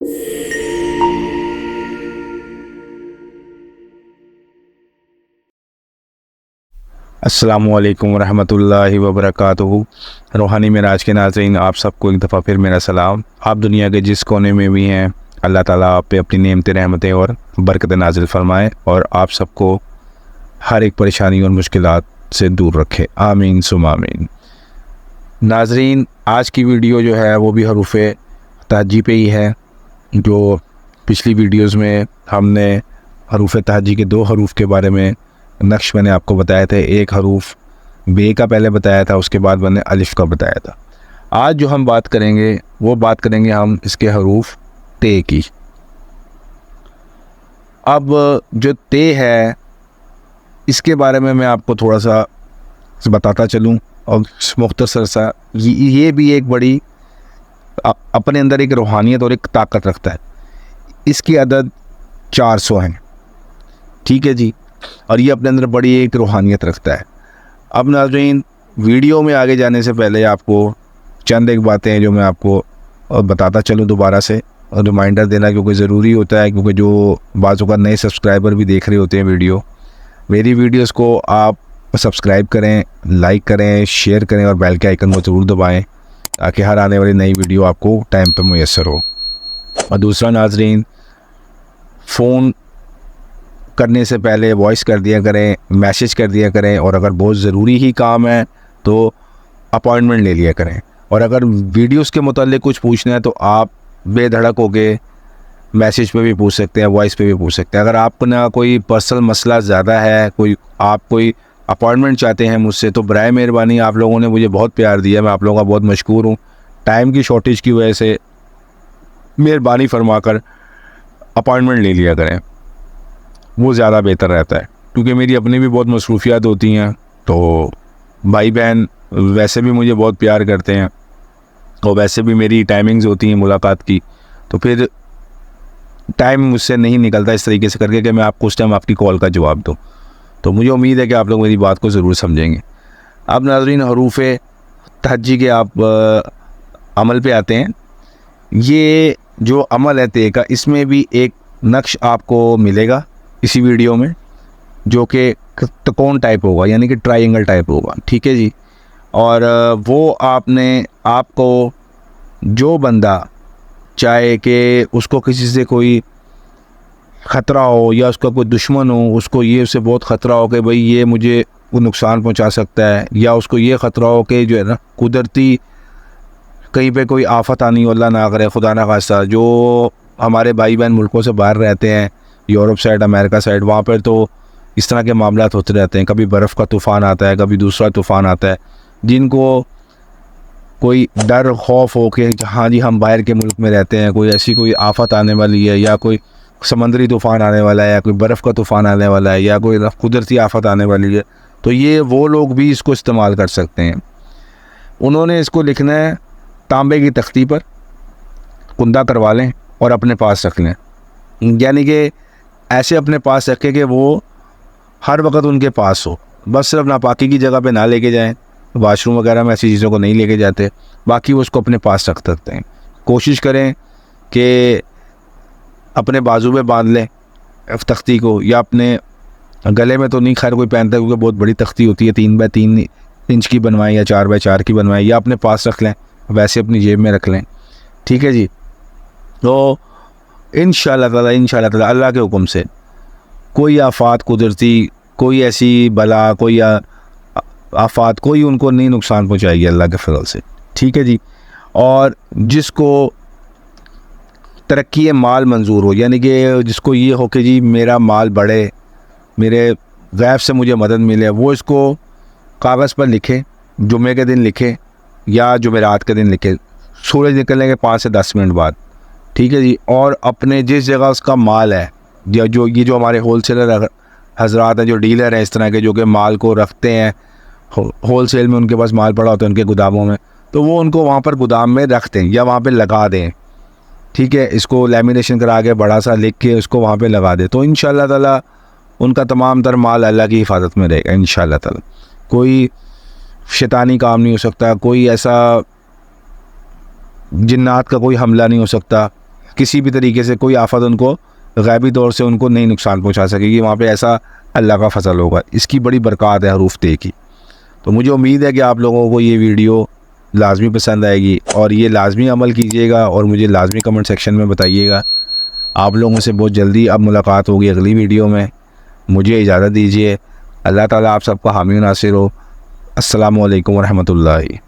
अस्सलामुअलैकुम वरहमतुल्लाहि वबरकातुहू। रूहानी मिराज के नाज़रीन, आप सबको एक दफ़ा फिर मेरा सलाम। आप दुनिया के जिस कोने में भी हैं, अल्लाह ताला आप पे अपनी नेमतें, रहमतें और बरकतें नाजिल फरमाए और आप सबको हर एक परेशानी और मुश्किलात से दूर रखे। आमीन सुम आमीन। नाजरीन, आज की वीडियो जो है वो भी हरूफ तहज्जी पे ही है। जो पिछली वीडियोज़ में हमने हरूफ तहज्जी के 2 हरूफ के बारे में नक्श मैंने आपको बताए थे। एक हरूफ बे का पहले बताया था, उसके बाद मैंने अलिफ का बताया था। आज जो हम बात करेंगे वो बात करेंगे हम इसके हरूफ ते की। अब जो ते है इसके बारे में मैं आपको थोड़ा सा बताता चलूँ और मुख्तसर सा, ये भी एक बड़ी अपने अंदर एक रूहानियत और एक ताकत रखता है। इसकी अदद 400 हैं, ठीक है जी, और ये अपने अंदर बड़ी एक रूहानियत रखता है। अब नाज़रीन, वीडियो में आगे जाने से पहले आपको चंद एक बातें हैं जो मैं आपको बताता चलूँ दोबारा से, और रिमाइंडर देना क्योंकि ज़रूरी होता है, क्योंकि जो बाज़ों का नए सब्सक्राइबर भी देख रहे होते हैं मेरी वीडियोस को आप सब्सक्राइब करें, लाइक करें, शेयर करें और बेल के आइकन को ज़रूर दबाएँ ताकि हर आने वाली नई वीडियो आपको टाइम पर मुयस्सर हो। और दूसरा नाज़रीन, फ़ोन करने से पहले वॉइस कर दिया करें, मैसेज कर दिया करें, और अगर बहुत ज़रूरी ही काम है तो अपॉइंटमेंट ले लिया करें। और अगर वीडियोस के मुताल्लिक कुछ पूछना है तो आप बेधड़क होके मैसेज पे भी पूछ सकते हैं, वॉइस पे भी पूछ सकते हैं। अगर आपका कोई पर्सनल मसला ज़्यादा है, कोई अपॉइंटमेंट चाहते हैं मुझसे, तो बराए मेहरबानी, आप लोगों ने मुझे बहुत प्यार दिया, मैं आप लोगों का बहुत मशकूर हूँ। टाइम की शॉर्टेज की वजह से मेहरबानी फरमाकर अपॉइंटमेंट ले लिया करें, वो ज़्यादा बेहतर रहता है, क्योंकि मेरी अपनी भी बहुत मसरूफियात होती हैं। तो भाई बहन वैसे भी मुझे बहुत प्यार करते हैं और वैसे भी मेरी टाइमिंग्स होती हैं मुलाकात की, तो फिर टाइम मुझसे नहीं निकलता इस तरीके से करके कि मैं आपको उस टाइम आपकी कॉल का जवाब दूँ। तो मुझे उम्मीद है कि आप लोग मेरी बात को ज़रूर समझेंगे। अब नाज़रीन, हरूफ तहज्जी के आप अमल पे आते हैं। ये जो अमल है ते का, इसमें भी एक नक्श आपको मिलेगा इसी वीडियो में, जो कि त्रिकोण टाइप होगा, यानी कि ट्रायंगल टाइप होगा, ठीक है जी। और वो आपको जो बंदा चाहे कि उसको किसी से कोई ख़तरा हो या उसका कोई दुश्मन हो, उसको ये उससे बहुत ख़तरा हो कि भाई ये मुझे नुकसान पहुंचा सकता है, या उसको ये ख़तरा हो कि जो है ना कुदरती कहीं पे कोई आफत आनी, अल्लाह ना करे, खुदा ना खास्ता, जो हमारे भाई बहन मुल्कों से बाहर रहते हैं, यूरोप साइड, अमेरिका साइड, वहाँ पर तो इस तरह के मामलात होते रहते हैं। कभी बर्फ़ का तूफ़ान आता है, कभी दूसरा तूफ़ान आता है, जिनको कोई डर खौफ हो कि हाँ जी हम बाहर के मुल्क में रहते हैं, कोई ऐसी कोई आफत आने वाली है, या कोई समंदरी तूफ़ान आने वाला है, या कोई बर्फ़ का तूफ़ान आने वाला है, या कोई कुदरती आफत आने वाली है, तो ये वो लोग भी इसको इस्तेमाल कर सकते हैं। उन्होंने इसको लिखना है तांबे की तख्ती पर, कुंदा करवा लें और अपने पास रख लें, यानी कि ऐसे अपने पास रखें कि वो हर वक्त उनके पास हो। बस सिर्फ नापाकी की जगह पे ना लेके जाएं, वाशरूम वगैरह में ऐसी चीज़ों को नहीं लेके जाते, बाकी वो उसको अपने पास रख सकते हैं। कोशिश करें कि अपने बाजू में बांध लें तख्ती को, या अपने गले में तो नहीं खैर कोई पहनता है, क्योंकि बहुत बड़ी तख्ती होती है, 3 बाय 3 इंच की बनवाएं या 4 बाय 4 की बनवाएं, या अपने पास रख लें, वैसे अपनी जेब में रख लें, ठीक है जी। तो इंशाअल्लाह ताला अल्लाह के हुक्म से कोई आफात कुदरती, कोई ऐसी बला, कोई आफात कोई उनको नहीं नुकसान पहुंचाएगी अल्लाह के फजल से, ठीक है जी। और जिसको तरक्की माल मंजूर हो, यानी कि जिसको ये हो कि जी मेरा माल बढ़े, मेरे गैब से मुझे मदद मिले, वो इसको कागज़ पर लिखे, जुमे के दिन लिखे या जुमेरात के दिन लिखे, सूरज निकलने के 5 से 10 मिनट बाद, ठीक है जी। और अपने जिस जगह उसका माल है, या जो हमारे होलसेलर हजरात हैं, जो डीलर हैं इस तरह के, जो कि माल को रखते हैं होलसेल में, उनके पास माल पड़ा होता है उनके गोदामों में, तो वो उनको वहाँ पर गोदाम में रख दें या वहाँ पे लगा दें, ठीक है। इसको लैमिनेशन करा के बड़ा सा लिख के उसको वहाँ पे लगा दें, तो इंशाअल्लाह ताला उनका तमाम तर माल अल्लाह की हिफाजत में रहेगा इंशाअल्लाह ताला। कोई शैतानी काम नहीं हो सकता, कोई ऐसा जिन्नात का कोई हमला नहीं हो सकता, किसी भी तरीके से कोई आफत उनको ग़ैबी तौर से उनको नहीं नुकसान पहुंचा सकेगी। वहाँ पे ऐसा अल्लाह का फजल होगा। इसकी बड़ी बरक़ात है हरूफ ते की। तो मुझे उम्मीद है कि आप लोगों को ये वीडियो लाजमी पसंद आएगी और ये लाजमी अमल कीजिएगा और मुझे लाजमी कमेंट सेक्शन में बताइएगा। आप लोगों से बहुत जल्दी अब मुलाकात होगी अगली वीडियो में। मुझे इजाज़त दीजिए। अल्लाह ताला आप सबका हामी नासिर हो। अस्सलामु अलैकुम वरहमतुल्लाहि।